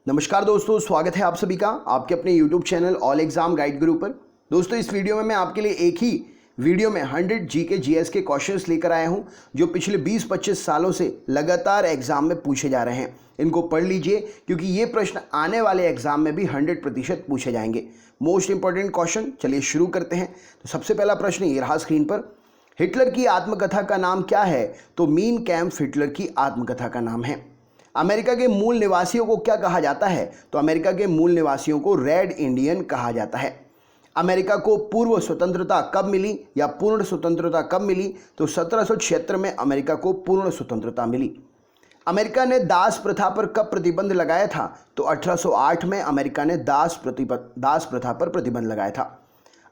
नमस्कार दोस्तों, स्वागत है आप सभी का आपके अपने YouTube channel all exam guide गुरु पर। दोस्तों, इस वीडियो में मैं आपके लिए एक ही वीडियो में 100 जीके जीएस के क्वेश्चंस लेकर आया हूं जो पिछले 20-25 सालों से लगातार एग्जाम में पूछे जा रहे हैं। इनको पढ़ लीजिए क्योंकि ये प्रश्न आने वाले एग्जाम में भी 100% पूछे जाएंगे। मोस्ट इंपॉर्टेंट क्वेश्चन, चलिए शुरू करते हैं। तो सबसे पहला प्रश्न ये रहा स्क्रीन पर, हिटलर की आत्मकथा का नाम क्या है? तो मीन कैम्प हिटलर की आत्मकथा का नाम है। अमेरिका के मूल निवासियों को क्या कहा जाता है? तो अमेरिका के मूल निवासियों को रेड इंडियन कहा जाता है। अमेरिका को पूर्व स्वतंत्रता कब मिली या पूर्ण स्वतंत्रता कब मिली? तो 1776 में अमेरिका को पूर्ण स्वतंत्रता मिली। अमेरिका ने दास प्रथा पर कब प्रतिबंध लगाया था? तो 1808 में अमेरिका ने दास प्रथा पर प्रतिबंध लगाया था।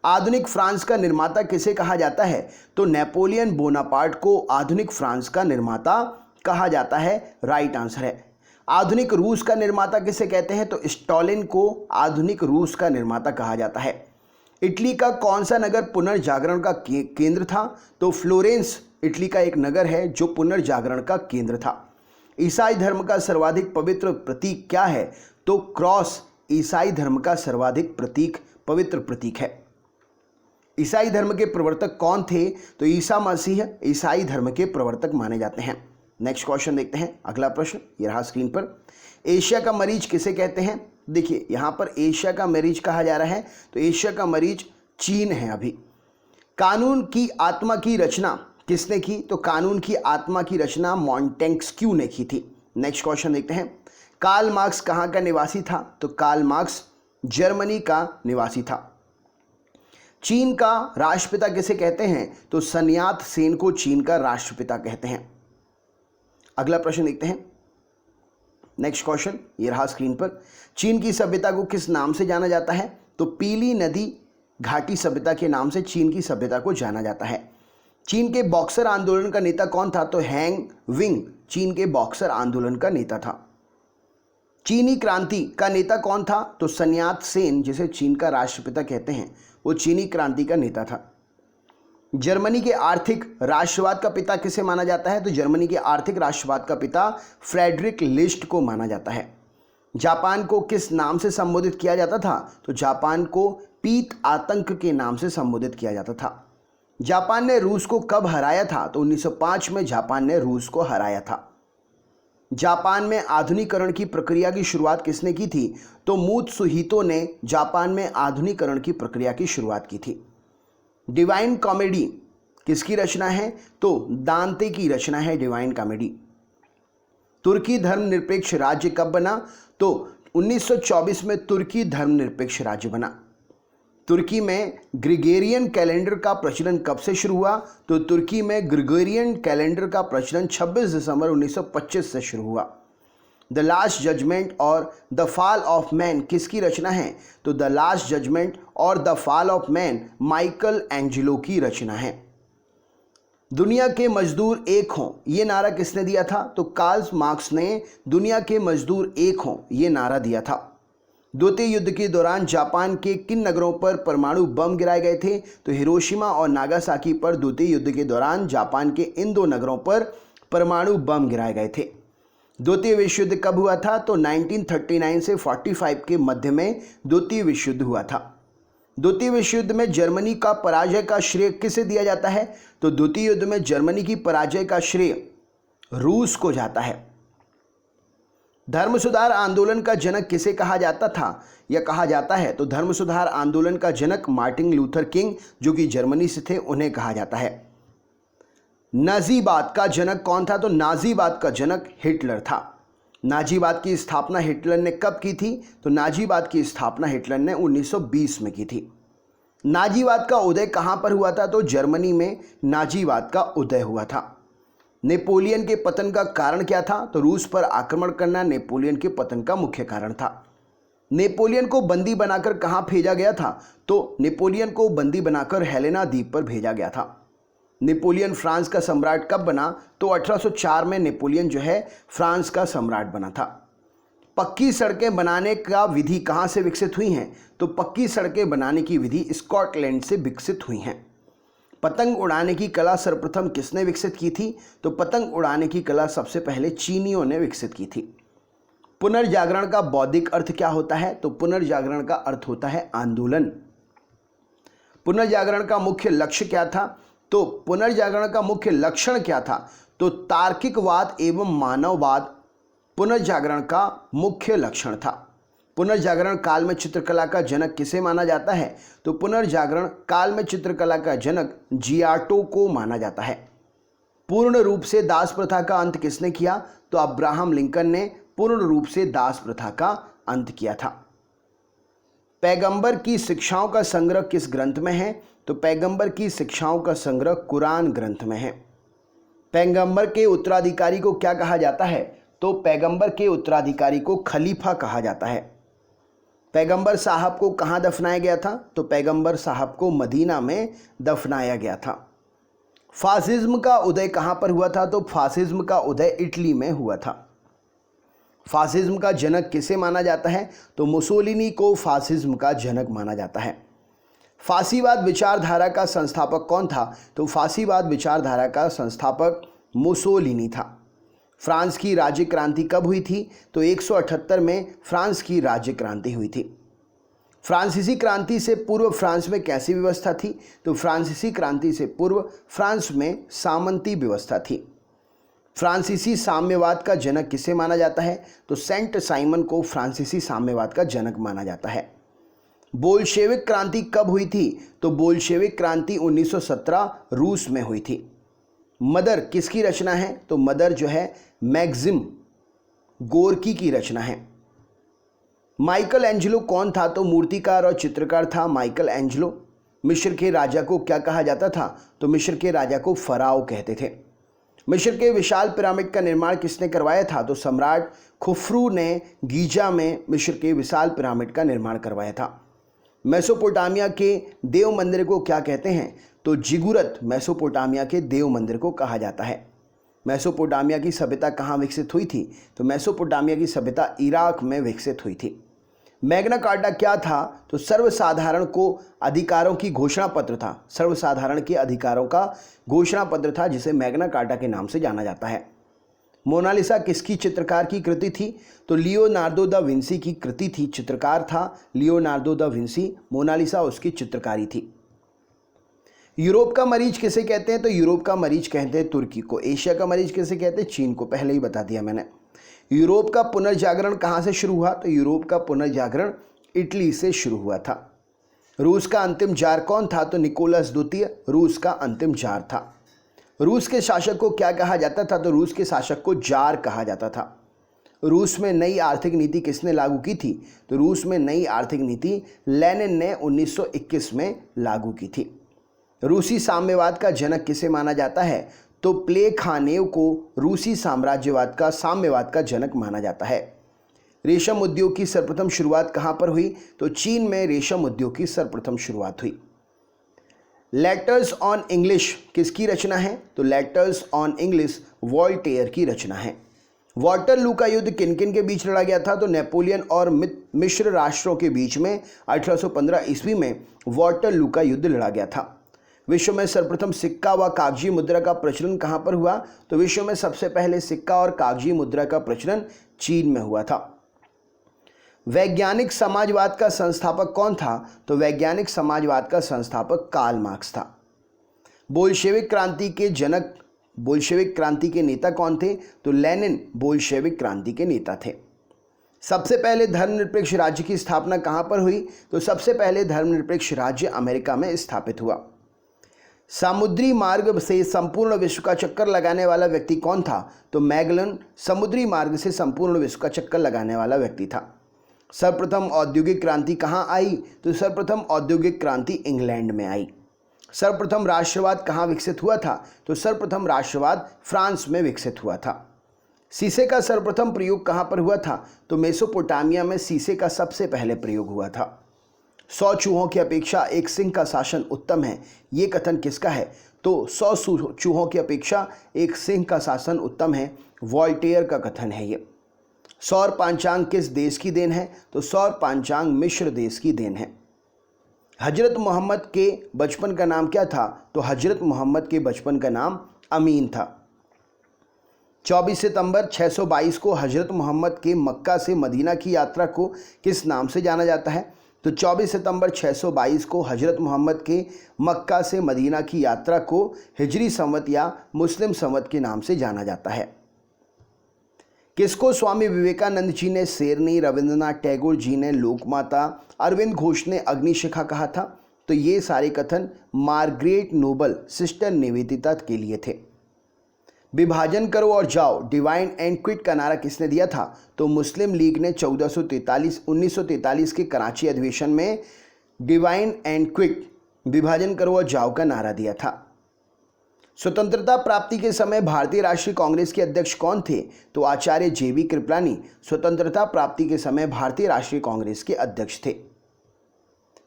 आधुनिक फ्रांस का निर्माता किसे कहा जाता है? तो नेपोलियन बोनापार्ट को आधुनिक फ्रांस का निर्माता कहा जाता है। राइट आंसर है। आधुनिक रूस का निर्माता किसे कहते हैं? तो स्टालिन को आधुनिक रूस का निर्माता कहा जाता है। इटली का कौन सा नगर पुनर्जागरण का केंद्र था? तो फ्लोरेंस इटली का एक नगर है जो पुनर्जागरण का केंद्र था। ईसाई धर्म का सर्वाधिक पवित्र प्रतीक क्या है? तो क्रॉस ईसाई धर्म का सर्वाधिक पवित्र प्रतीक है। ईसाई धर्म के प्रवर्तक कौन थे? तो ईसा मसीह ईसाई धर्म के प्रवर्तक माने जाते हैं। नेक्स्ट क्वेश्चन देखते हैं। अगला प्रश्न ये रहा स्क्रीन पर, एशिया का मरीज किसे कहते हैं? देखिए यहां पर एशिया का मरीज कहा जा रहा है, तो एशिया का मरीज चीन है। अभी कानून की आत्मा की रचना किसने की? तो कानून की आत्मा की रचना मॉन्टेस्क्यू ने की थी। नेक्स्ट क्वेश्चन देखते हैं, कार्ल मार्क्स कहां का निवासी था? तो कार्ल मार्क्स जर्मनी का निवासी था। चीन का राष्ट्रपिता किसे कहते हैं? तो सन यात सेन को चीन का राष्ट्रपिता कहते हैं। अगला प्रश्न देखते हैं। नेक्स्ट क्वेश्चन ये रहा स्क्रीन पर, चीन की सभ्यता को किस नाम से जाना जाता है? तो पीली नदी घाटी सभ्यता के नाम से चीन की सभ्यता को जाना जाता है। चीन के बॉक्सर आंदोलन का नेता कौन था? तो हैंग विंग चीन के बॉक्सर आंदोलन का नेता था। चीनी क्रांति का नेता कौन था? तो सन यात सेन, जिसे चीन का राष्ट्रपिता कहते हैं, वो चीनी क्रांति का नेता था। जर्मनी के आर्थिक राष्ट्रवाद का पिता किसे माना जाता है? तो जर्मनी के आर्थिक राष्ट्रवाद का पिता फ्रेडरिक लिस्ट को माना जाता है। जापान को किस नाम से संबोधित किया जाता था? तो जापान को पीत आतंक के नाम से संबोधित किया जाता था। जापान ने रूस को कब हराया था? तो 1905 में जापान ने रूस को हराया था। जापान में आधुनिकरण की प्रक्रिया की शुरुआत किसने की थी? तो मुत्सुहितो ने जापान में आधुनिकरण की प्रक्रिया की शुरुआत की थी। डिवाइन कॉमेडी किसकी रचना है? तो दांते की रचना है डिवाइन कॉमेडी। तुर्की धर्मनिरपेक्ष राज्य कब बना? तो 1924 में तुर्की धर्मनिरपेक्ष राज्य बना। तुर्की में ग्रिगोरियन कैलेंडर का प्रचलन कब से शुरू हुआ? तो तुर्की में ग्रिगोरियन कैलेंडर का प्रचलन 26 दिसंबर 1925 से शुरू हुआ। द लास्ट जजमेंट और द फॉल ऑफ मैन किसकी रचना है? तो द लास्ट जजमेंट और the fall of man Michael Angelo की रचना है। दुनिया के मजदूर एक हों ये नारा किसने दिया था? तो कार्ल मार्क्स ने दुनिया के मजदूर एक हों ये नारा दिया था। द्वितीय युद्ध के दौरान जापान के किन नगरों पर परमाणु बम गिराए गए थे? तो हिरोशिमा और नागासाकी पर द्वितीय युद्ध के दौरान जापान के इन दो नगरों पर परमाणु बम गिराए गए थे। द्वितीय विश्व युद्ध कब हुआ था? तो 1939 से 45 के मध्य में द्वितीय विश्व युद्ध हुआ था। द्वितीय विश्व युद्ध में जर्मनी का पराजय का श्रेय किसे दिया जाता है? तो द्वितीय युद्ध में जर्मनी की पराजय का श्रेय रूस को जाता है। धर्म सुधार आंदोलन का जनक किसे कहा जाता था या कहा जाता है? तो धर्म सुधार आंदोलन का जनक मार्टिन लूथर किंग, जो कि जर्मनी से थे, उन्हें कहा जाता है। नाजीवाद का जनक कौन था? तो नाजीवाद का जनक हिटलर था। नाजीवाद की स्थापना हिटलर ने कब की थी? तो नाजीवाद की स्थापना हिटलर ने 1920 में की थी। नाजीवाद का उदय कहां पर हुआ था? तो जर्मनी में नाजीवाद का उदय हुआ था। नेपोलियन के पतन का कारण क्या था? तो रूस पर आक्रमण करना नेपोलियन के पतन का मुख्य कारण था। नेपोलियन को बंदी बनाकर कहां भेजा गया था? तो नेपोलियन को बंदी बनाकर हेलेना द्वीप पर भेजा गया था। नेपोलियन फ्रांस का सम्राट कब बना? तो 1804 में नेपोलियन जो है फ्रांस का सम्राट बना था। पक्की सड़कें बनाने का विधि कहां से विकसित हुई हैं? तो पक्की सड़कें बनाने की विधि स्कॉटलैंड से विकसित हुई हैं। पतंग उड़ाने की कला सर्वप्रथम किसने विकसित की थी? तो पतंग उड़ाने की कला सबसे पहले चीनियों ने विकसित की थी। पुनर्जागरण का बौद्धिक अर्थ क्या होता है? तो पुनर्जागरण का अर्थ होता है आंदोलन। पुनर्जागरण का मुख्य लक्ष्य क्या था? तो पुनर्जागरण का मुख्य लक्षण क्या था? तो तार्किकवाद एवं मानववाद पुनर्जागरण का मुख्य लक्षण था। पुनर्जागरण काल में चित्रकला का जनक किसे माना जाता है? तो पुनर्जागरण काल में चित्रकला का जनक जियार्टो को माना जाता है। पूर्ण रूप से दास प्रथा का अंत किसने किया? तो अब्राहम लिंकन ने पूर्ण रूप से दास प्रथा का अंत किया था। पैगंबर की शिक्षाओं का संग्रह किस ग्रंथ में है? तो पैगंबर की शिक्षाओं का संग्रह कुरान ग्रंथ में है। पैगंबर के उत्तराधिकारी को क्या कहा जाता है? तो पैगंबर के उत्तराधिकारी को खलीफा कहा जाता है। पैगंबर साहब को कहाँ दफनाया गया था? तो पैगंबर साहब को मदीना में दफनाया गया था। फासिज्म का उदय कहाँ पर हुआ था? तो फासिज्म का उदय इटली में हुआ था। फासिज्म का जनक किसे माना जाता है? तो मुसोलिनी को फासिज्म का जनक माना जाता है। फासीवाद विचारधारा का संस्थापक कौन था? तो फासीवाद विचारधारा का संस्थापक मुसोलिनी था। फ्रांस की राज्य क्रांति कब हुई थी? तो 178 में फ्रांस की राज्य क्रांति हुई थी। फ्रांसीसी क्रांति से पूर्व फ्रांस में कैसी व्यवस्था थी? तो फ्रांसीसी क्रांति से पूर्व फ्रांस में सामंती व्यवस्था थी। फ्रांसीसी साम्यवाद का जनक किसे माना जाता है? तो सेंट साइमन को फ्रांसीसी साम्यवाद का जनक माना जाता है। बोल्शेविक क्रांति कब हुई थी? तो बोल्शेविक क्रांति 1917 रूस में हुई थी। मदर किसकी रचना है? तो मदर जो है मैक्सिम गोर्की की रचना है। माइकल एंजेलो कौन था? तो मूर्तिकार और चित्रकार था माइकल एंजेलो। मिस्र के राजा को क्या कहा जाता था? तो मिस्र के राजा को फराओ कहते थे। मिस्र के विशाल पिरामिड का निर्माण किसने करवाया था? तो सम्राट खुफरू ने गीजा में मिस्र के विशाल पिरामिड का निर्माण करवाया था। मेसोपोटामिया के देव मंदिर को क्या कहते हैं? तो जिगुरत मेसोपोटामिया के देव मंदिर को कहा जाता है। मेसोपोटामिया की सभ्यता कहाँ विकसित हुई थी? तो मेसोपोटामिया की सभ्यता इराक में विकसित हुई थी। मैग्ना कार्टा क्या था? तो सर्वसाधारण को अधिकारों की घोषणा पत्र था। सर्वसाधारण के अधिकारों का घोषणा पत्र था, जिसे मैग्ना कार्टा के नाम से जाना जाता है। मोनालिसा किसकी चित्रकार की कृति थी? तो लियोनार्दो दा विंसी की कृति थी। चित्रकार था लियोनार्दो दा विंसी, मोनालिसा उसकी चित्रकारी थी। यूरोप का मरीज किसे कहते हैं? तो यूरोप का मरीज कहते हैं तुर्की को। एशिया का मरीज किसे कहते हैं? चीन को। पहले ही बता दिया मैंने। यूरोप का पुनर्जागरण कहाँ से शुरू हुआ? तो यूरोप का पुनर्जागरण इटली से शुरू हुआ था। रूस का अंतिम जार कौन था? तो निकोलस द्वितीय रूस का अंतिम जार था। रूस के शासक को क्या कहा जाता था? तो रूस के शासक को जार कहा जाता था। रूस में नई आर्थिक नीति किसने लागू की थी? तो रूस में नई आर्थिक नीति लेनिन ने 1921 में लागू की थी। रूसी साम्यवाद का जनक किसे माना जाता है? तो प्लेखानेव को रूसी साम्राज्यवाद का साम्यवाद का जनक माना जाता है। रेशम उद्योग की सर्वप्रथम शुरुआत कहाँ पर हुई? तो चीन में रेशम उद्योग की सर्वप्रथम शुरुआत हुई। लेटर्स ऑन इंग्लिश किसकी रचना है? तो लेटर्स ऑन इंग्लिश वॉल्टेयर की रचना है। वाटरलू का युद्ध किन किन के बीच लड़ा गया था? तो नेपोलियन और मिस्र राष्ट्रों के बीच में 1815 ईस्वी में वाटरलू का युद्ध लड़ा गया था। विश्व में सर्वप्रथम सिक्का व कागजी मुद्रा का प्रचलन कहाँ पर हुआ? तो विश्व में सबसे पहले सिक्का और कागजी मुद्रा का प्रचलन चीन में हुआ था। वैज्ञानिक समाजवाद का संस्थापक कौन था? तो वैज्ञानिक समाजवाद का संस्थापक कार्ल मार्क्स था। बोल्शेविक क्रांति के जनक, बोल्शेविक क्रांति के नेता कौन थे? तो लेनिन बोल्शेविक क्रांति के नेता थे। सबसे पहले धर्मनिरपेक्ष राज्य की स्थापना कहाँ पर हुई? तो सबसे पहले धर्मनिरपेक्ष राज्य अमेरिका में स्थापित हुआ। समुद्री मार्ग से संपूर्ण विश्व का चक्कर लगाने वाला व्यक्ति कौन था? तो मैगलन समुद्री मार्ग से संपूर्ण विश्व का चक्कर लगाने वाला व्यक्ति था। सर्वप्रथम औद्योगिक क्रांति कहाँ आई? तो सर्वप्रथम औद्योगिक क्रांति इंग्लैंड में आई। सर्वप्रथम राष्ट्रवाद कहाँ विकसित हुआ था? तो सर्वप्रथम राष्ट्रवाद फ्रांस में विकसित हुआ था। शीशे का सर्वप्रथम प्रयोग कहाँ पर हुआ था? तो मेसोपोटामिया में शीशे का सबसे पहले प्रयोग हुआ था। 100 चूहों की अपेक्षा एक सिंह का शासन उत्तम है, ये कथन किसका है? तो 100 चूहों की अपेक्षा एक सिंह का शासन उत्तम है, वॉल्टेयर का कथन है ये। सौर पांचांग किस देश की देन है? तो सौर पांचांग मिस्र देश की देन है। हजरत मोहम्मद के बचपन का नाम क्या था? तो हजरत मोहम्मद के बचपन का नाम अमीन था। 24 सितंबर 622 को हजरत मोहम्मद के मक्का से मदीना की यात्रा को किस नाम से जाना जाता है? तो 24 सितंबर 622 को हजरत मोहम्मद के मक्का से मदीना की यात्रा को हिजरी संवत या मुस्लिम संवत के नाम से जाना जाता है। किसको स्वामी विवेकानंद जी ने शेरनी, रविंद्रनाथ टैगोर जी ने लोकमाता, अरविंद घोष ने अग्निशिखा कहा था? तो ये सारे कथन मार्गरेट नोबल सिस्टर निवेदिता के लिए थे। विभाजन करो और जाओ, डिवाइन एंड क्विट का नारा किसने दिया था? तो मुस्लिम लीग ने 1943 के कराची अधिवेशन में डिवाइन एंड क्विट, विभाजन करो और जाओ का नारा दिया था। स्वतंत्रता प्राप्ति के समय भारतीय राष्ट्रीय कांग्रेस के अध्यक्ष कौन थे? तो आचार्य JB कृपलानी स्वतंत्रता प्राप्ति के समय भारतीय राष्ट्रीय कांग्रेस के अध्यक्ष थे।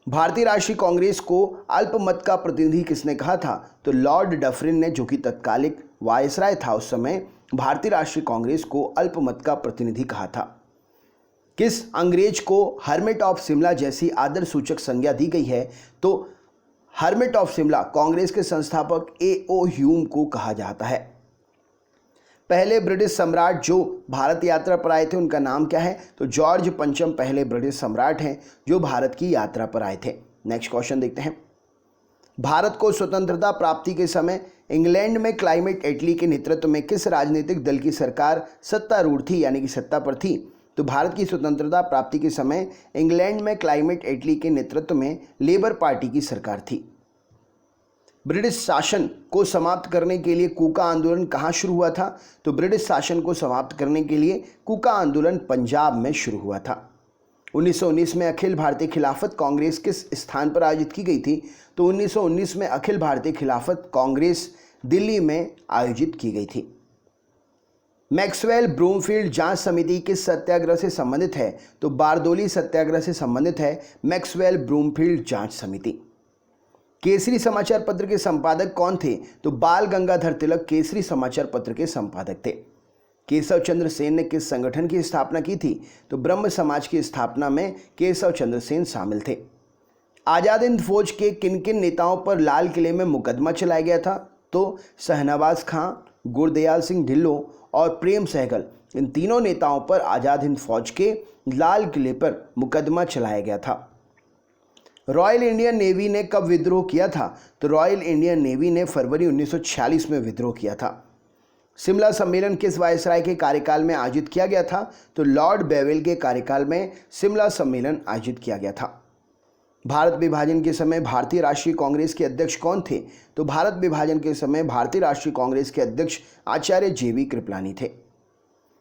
भारतीय राष्ट्रीय कांग्रेस को अल्पमत का प्रतिनिधि किसने कहा था? तो लॉर्ड डफरिन ने, जो कि तत्कालिक वायसराय था उस समय, भारतीय राष्ट्रीय कांग्रेस को अल्पमत का प्रतिनिधि कहा था। किस अंग्रेज को हर्मिट ऑफ शिमला जैसी आदर सूचक संज्ञा दी गई है? तो हर्मिट ऑफ शिमला कांग्रेस के संस्थापक A.O. ह्यूम को कहा जाता है। पहले ब्रिटिश सम्राट जो भारत यात्रा पर आए थे उनका नाम क्या है? तो जॉर्ज पंचम पहले ब्रिटिश सम्राट हैं जो भारत की यात्रा पर आए थे। नेक्स्ट क्वेश्चन देखते हैं। भारत को स्वतंत्रता प्राप्ति के समय इंग्लैंड में क्लाइमेट एटली के नेतृत्व में किस राजनीतिक दल की सरकार सत्तारूढ़ थी, यानी कि सत्ता पर थी? तो भारत की स्वतंत्रता प्राप्ति के समय इंग्लैंड में क्लाइमेट एटली के नेतृत्व में लेबर पार्टी की सरकार थी। ब्रिटिश शासन को समाप्त करने के लिए कूका आंदोलन कहाँ शुरू हुआ था? तो ब्रिटिश शासन को समाप्त करने के लिए कूका आंदोलन पंजाब में शुरू हुआ था। 1919 में अखिल भारतीय खिलाफत कांग्रेस किस स्थान पर आयोजित की गई थी? तो 1919 में अखिल भारतीय खिलाफत कांग्रेस दिल्ली में आयोजित की गई थी। मैक्सवेल ब्रूमफील्ड जांच समिति किस सत्याग्रह से संबंधित है? तो बारदोली सत्याग्रह से संबंधित है मैक्सवेल ब्रूमफील्ड जांच समिति। केसरी समाचार पत्र के संपादक कौन थे? तो बाल गंगाधर तिलक केसरी समाचार पत्र के संपादक थे। केशव चंद्र सेन ने किस संगठन की स्थापना की थी? तो ब्रह्म समाज की स्थापना में केशव चंद्र सेन शामिल थे। आजाद हिंद फौज के किन किन नेताओं पर लाल किले में मुकदमा चलाया गया था? तो शहनवाज खां, गुरदयाल सिंह ढिल्लों और प्रेम सहगल, इन तीनों नेताओं पर आजाद हिंद फौज के लाल किले पर मुकदमा चलाया गया था। रॉयल इंडियन नेवी ने कब विद्रोह किया था? तो रॉयल इंडियन नेवी ने फरवरी 1946 में विद्रोह किया था। शिमला सम्मेलन किस वायसराय के कार्यकाल में आयोजित किया गया था? तो लॉर्ड बेवेल के कार्यकाल में शिमला सम्मेलन आयोजित किया गया था। भारत विभाजन के समय भारतीय राष्ट्रीय कांग्रेस के अध्यक्ष कौन थे? तो भारत विभाजन के समय भारतीय राष्ट्रीय कांग्रेस के अध्यक्ष आचार्य JB कृपलानी थे।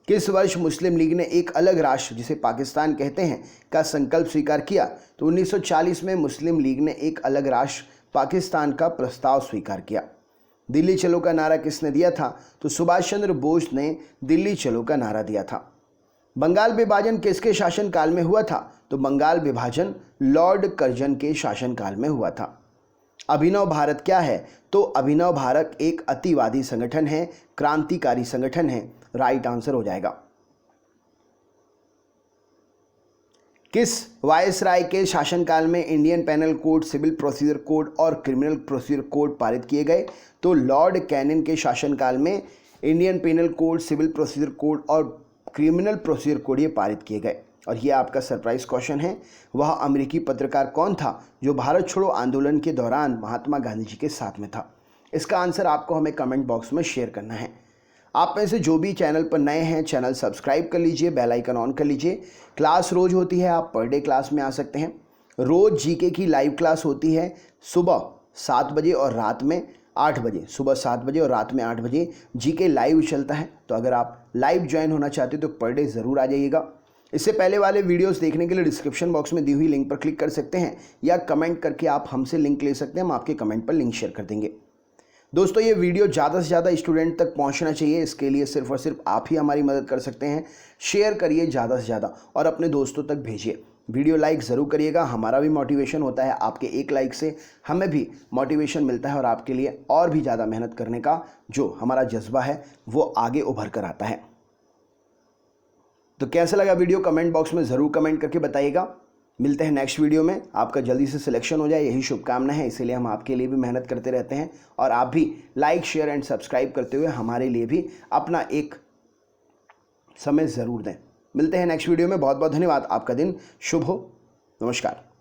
किस वर्ष मुस्लिम लीग ने एक अलग राष्ट्र, जिसे पाकिस्तान कहते हैं, का संकल्प स्वीकार किया? तो 1940 में मुस्लिम लीग ने एक अलग राष्ट्र पाकिस्तान का प्रस्ताव स्वीकार किया। दिल्ली चलो का नारा किसने दिया था? तो सुभाष चंद्र बोस ने दिल्ली चलो का नारा दिया था। बंगाल विभाजन किसके शासनकाल में हुआ था? तो बंगाल विभाजन लॉर्ड कर्जन के शासनकाल में हुआ था। अभिनव भारत क्या है? तो अभिनव भारत एक अतिवादी संगठन है, क्रांतिकारी संगठन है। राइट आंसर हो जाएगा। किस वायसराय के शासनकाल में Indian penal code, civil procedure code और क्रिमिनल प्रोसीजर कोड पारित किए गए? तो लॉर्ड कैनिन के शासनकाल में Indian penal code, civil procedure code और क्रिमिनल प्रोसीजर कोड ये पारित किए गए। और ये आपका सरप्राइज क्वेश्चन है, वह अमेरिकी पत्रकार कौन था जो भारत छोड़ो आंदोलन के दौरान महात्मा गांधी जी के साथ में था? इसका आंसर आपको हमें कमेंट बॉक्स में शेयर करना है। आप में से जो भी चैनल पर नए हैं, चैनल सब्सक्राइब कर लीजिए, बेल आइकन ऑन कर लीजिए। क्लास रोज़ होती है, आप पर डे क्लास में आ सकते हैं। रोज़ जीके की लाइव क्लास होती है सुबह 7 बजे और रात में 8 बजे। सुबह 7 बजे और रात में 8 बजे जीके लाइव चलता है। तो अगर आप लाइव ज्वाइन होना चाहते हो तो पर डे ज़रूर आ जाइएगा। इससे पहले वाले वीडियोस देखने के लिए डिस्क्रिप्शन बॉक्स में दी हुई लिंक पर क्लिक कर सकते हैं या कमेंट करके आप हमसे लिंक ले सकते हैं। हम आपके कमेंट पर लिंक शेयर कर देंगे। दोस्तों, ये वीडियो ज़्यादा से ज़्यादा स्टूडेंट तक पहुंचना चाहिए। इसके लिए सिर्फ और सिर्फ आप ही हमारी मदद कर सकते हैं। शेयर करिए ज़्यादा से ज़्यादा और अपने दोस्तों तक भेजिए। वीडियो लाइक ज़रूर करिएगा, हमारा भी मोटिवेशन होता है। आपके एक लाइक से हमें भी मोटिवेशन मिलता है और आपके लिए और भी ज़्यादा मेहनत करने का जो हमारा जज्बा है वो आगे उभर कर आता है। तो कैसा लगा वीडियो कमेंट बॉक्स में ज़रूर कमेंट करके बताइएगा। मिलते हैं नेक्स्ट वीडियो में। आपका जल्दी से सिलेक्शन हो जाए, यही शुभकामना है। इसीलिए हम आपके लिए भी मेहनत करते रहते हैं और आप भी लाइक, शेयर एंड सब्सक्राइब करते हुए हमारे लिए भी अपना एक समय ज़रूर दें। मिलते हैं नेक्स्ट वीडियो में। बहुत बहुत धन्यवाद। आपका दिन शुभ हो। नमस्कार।